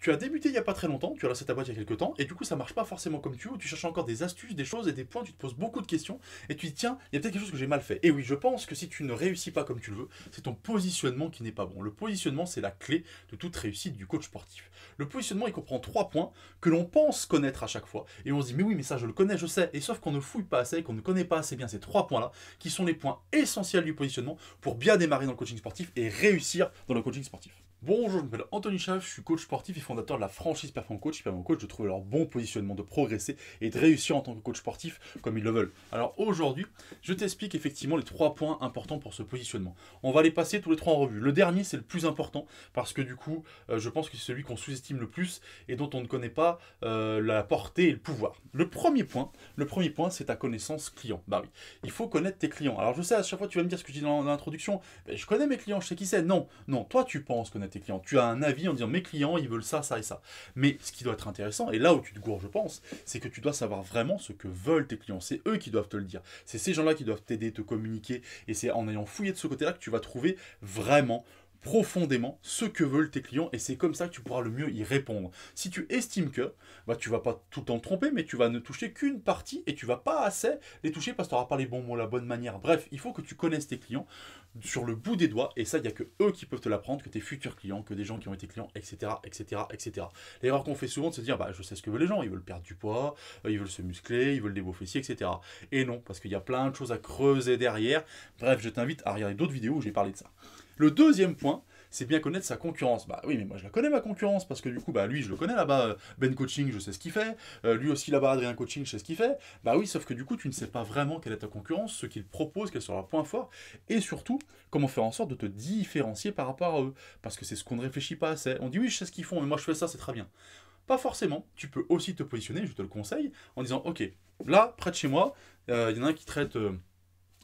Tu as débuté il n'y a pas très longtemps, tu as lancé ta boîte il y a quelques temps, et du coup ça marche pas forcément comme tu veux, tu cherches encore des astuces, des choses et des points, tu te poses beaucoup de questions, et tu dis tiens, il y a peut-être quelque chose que j'ai mal fait. Et oui, je pense que si tu ne réussis pas comme tu le veux, c'est ton positionnement qui n'est pas bon. Le positionnement, c'est la clé de toute réussite du coach sportif. Le positionnement, il comprend 3 points que l'on pense connaître à chaque fois, et on se dit mais oui, mais ça je le connais, je sais, et sauf qu'on ne fouille pas assez, qu'on ne connaît pas assez bien ces 3 points-là, qui sont les points essentiels du positionnement pour bien démarrer dans le coaching sportif et réussir dans le coaching sportif. Bonjour, je m'appelle Anthony Chaff, je suis coach sportif et fondateur de la franchise Perform Coach qui permet aux coachs de trouver leur bon positionnement, de progresser et de réussir en tant que coach sportif comme ils le veulent. Alors aujourd'hui, je t'explique effectivement les 3 points importants pour ce positionnement. On va les passer tous les 3 en revue. Le dernier, c'est le plus important parce que du coup, je pense que c'est celui qu'on sous-estime le plus et dont on ne connaît pas la portée et le pouvoir. Le premier point, c'est ta connaissance client. Bah oui, il faut connaître tes clients. Alors je sais, à chaque fois tu vas me dire ce que je dis dans l'introduction, je connais mes clients, je sais qui c'est. Non, toi tu penses connaître tes clients. Tu as un avis en disant mes clients, ils veulent ça, ça et ça. Mais ce qui doit être intéressant, et là où tu te gourres, je pense, c'est que tu dois savoir vraiment ce que veulent tes clients. C'est eux qui doivent te le dire. C'est ces gens-là qui doivent t'aider, te communiquer. Et c'est en ayant fouillé de ce côté-là que tu vas trouver vraiment profondément ce que veulent tes clients et c'est comme ça que tu pourras le mieux y répondre. Si tu estimes que, bah, tu vas pas tout le temps te tromper, mais tu vas ne toucher qu'une partie et tu vas pas assez les toucher parce que tu n'auras pas les bons mots, la bonne manière. Bref, il faut que tu connaisses tes clients sur le bout des doigts et ça, il n'y a que eux qui peuvent te l'apprendre, que tes futurs clients, que des gens qui ont été clients, etc. etc., etc. L'erreur qu'on fait souvent, c'est de se dire, bah, je sais ce que veulent les gens, ils veulent perdre du poids, ils veulent se muscler, ils veulent des beaux fessiers, etc. Et non, parce qu'il y a plein de choses à creuser derrière. Bref, je t'invite à regarder d'autres vidéos où j'ai parlé de ça. Le deuxième point, c'est bien connaître sa concurrence. Bah oui, mais moi je la connais ma concurrence, parce que du coup, bah lui je le connais là-bas, Ben Coaching, je sais ce qu'il fait, lui aussi là-bas, Adrien Coaching, je sais ce qu'il fait. Bah oui, sauf que du coup, tu ne sais pas vraiment quelle est ta concurrence, ce qu'ils proposent, quels sont leurs points forts, et surtout, comment faire en sorte de te différencier par rapport à eux. Parce que c'est ce qu'on ne réfléchit pas assez. On dit oui, je sais ce qu'ils font, mais moi je fais ça, c'est très bien. Pas forcément, tu peux aussi te positionner, je te le conseille, en disant, ok, là, près de chez moi, il y en a un qui traite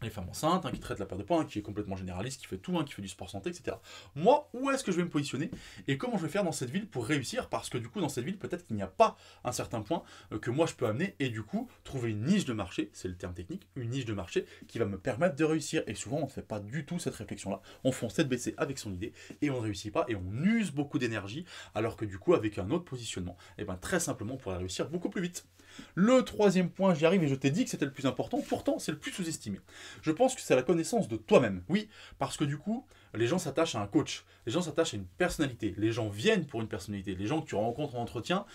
les femmes enceintes, qui traite la perte de poids, qui est complètement généraliste, qui fait tout, qui fait du sport santé, etc. Moi, où est-ce que je vais me positionner et comment je vais faire dans cette ville pour réussir? Parce que du coup, dans cette ville, peut-être qu'il n'y a pas un certain point que moi je peux amener et du coup, trouver une niche de marché, c'est le terme technique, une niche de marché qui va me permettre de réussir. Et souvent, on ne fait pas du tout cette réflexion-là. On fonce tête baissée avec son idée et on ne réussit pas et on use beaucoup d'énergie, alors que du coup, avec un autre positionnement, et ben très simplement, on pourrait réussir beaucoup plus vite. Le troisième point, j'y arrive et je t'ai dit que c'était le plus important, pourtant c'est le plus sous-estimé. Je pense que c'est la connaissance de toi-même. Oui, parce que du coup, les gens s'attachent à un coach, les gens s'attachent à une personnalité, les gens viennent pour une personnalité, les gens que tu rencontres en entretien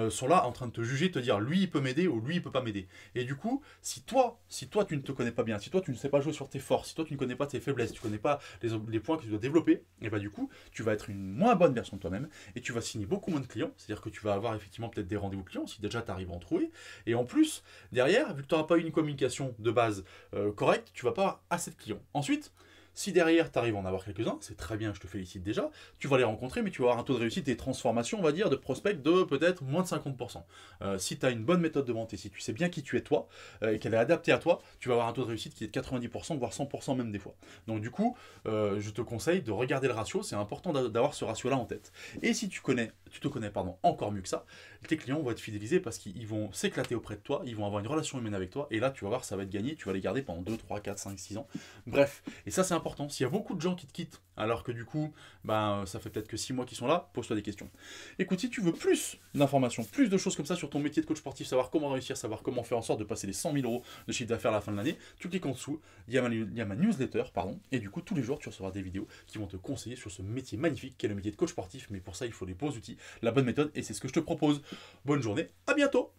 sont là en train de te juger, te dire lui il peut m'aider ou lui il peut pas m'aider. Et du coup, si toi tu ne te connais pas bien, si toi tu ne sais pas jouer sur tes forces, si toi tu ne connais pas tes faiblesses, tu ne connais pas les points que tu dois développer, et bah du coup, tu vas être une moins bonne version de toi-même et tu vas signer beaucoup moins de clients, c'est-à-dire que tu vas avoir effectivement peut-être des rendez-vous clients si déjà tu arrives à en trouver. Et en plus, derrière, vu que tu n'auras pas eu une communication de base correcte, tu vas pas avoir assez de clients. Ensuite, si derrière tu arrives à en avoir quelques-uns, c'est très bien, je te félicite déjà, tu vas les rencontrer, mais tu vas avoir un taux de réussite et transformation, on va dire, de prospect de peut-être moins de 50%. Si tu as une bonne méthode de vente et si tu sais bien qui tu es toi, et qu'elle est adaptée à toi, tu vas avoir un taux de réussite qui est de 90%, voire 100% même des fois. Donc du coup, je te conseille de regarder le ratio, c'est important d'avoir ce ratio-là en tête. Et si tu te connais encore mieux que ça, tes clients vont être fidélisés parce qu'ils vont s'éclater auprès de toi, ils vont avoir une relation humaine avec toi, et là tu vas voir, ça va être gagné, tu vas les garder pendant 2, 3, 4, 5, 6 ans. Bref, et ça c'est important. S'il y a beaucoup de gens qui te quittent, alors que du coup, ça fait peut-être que 6 mois qu'ils sont là, pose-toi des questions. Écoute, si tu veux plus d'informations, plus de choses comme ça sur ton métier de coach sportif, savoir comment réussir, savoir comment faire en sorte de passer les 100 000 euros de chiffre d'affaires à la fin de l'année, tu cliques en dessous, il y a ma newsletter, et du coup, tous les jours, tu recevras des vidéos qui vont te conseiller sur ce métier magnifique qu'est le métier de coach sportif, mais pour ça, il faut les bons outils, la bonne méthode, et c'est ce que je te propose. Bonne journée, à bientôt!